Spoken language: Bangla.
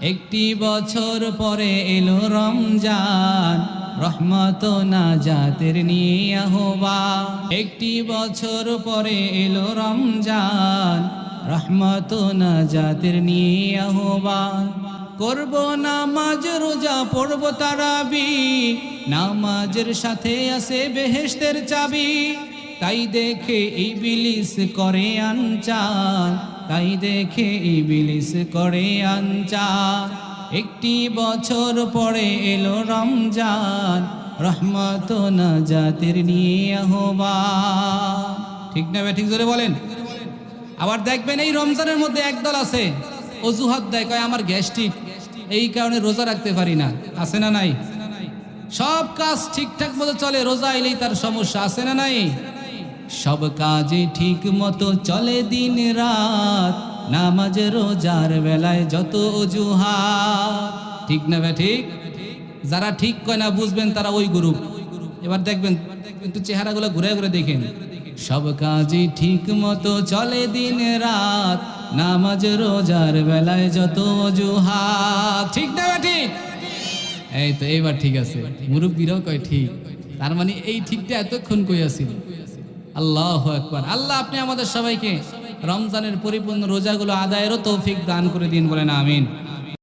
একটি বছর পরে এলো রমজান, রহমত নাজাতের নিয়ে আহ্বান। একটি বছর পরে এলো রমজান, রহমত নাজাতের নিয়ে আহ্বান। করব নামাজ রোজা পড়ব তারাবি, নামাজের সাথে আছে বেহেশতের চাবি। তাই দেখে ইবলিস করে আনচান, তাই দেখে ইবলিস করে আনচান। একটি বছর পরে এলো রমজান, রহমত নাজাতের নিয়ে আহ্বান। ঠিক না ঠিক জোরে বলেন। আবার দেখবেন এই রমজানের মধ্যে একদল আছে অজুহাত দেয়, কয় আমার গ্যাস্ট্রিক, এই কারণে রোজা রাখতে পারি না। আছে না নাই? সব কাজ ঠিকঠাক মতো চলে, রোজা এলেই তার সমস্যা। আছে না নাই? সব কাজে ঠিক মতো চলে দিন রাত, নামাজ রোজার বেলায় যত অজুহাত। ঠিক না ঠিক? যারা ঠিক কয় না বুঝবেন তারা ওই গ্রুপ। এবার দেখবেন একটু চেহারাগুলো ঘুরে ঘুরে দেখেন। সব কাজে ঠিক মতো চলে দিন রাত, নামাজ রোজার বেলায় যত অজুহাত। ঠিক না ঠিক? এই তো এবার ঠিক আছে, মুরব্বীরাও কয় ঠিক। তার মানে এই ঠিকটা এতক্ষণ কই আছিল। আল্লাহু আকবার। আল্লাহ আপনি আমাদের সবাইকে রমজানের পরিপূর্ণ রোজাগুলো আদায়েরও তৌফিক দান করে দিন, বলেন আমিন।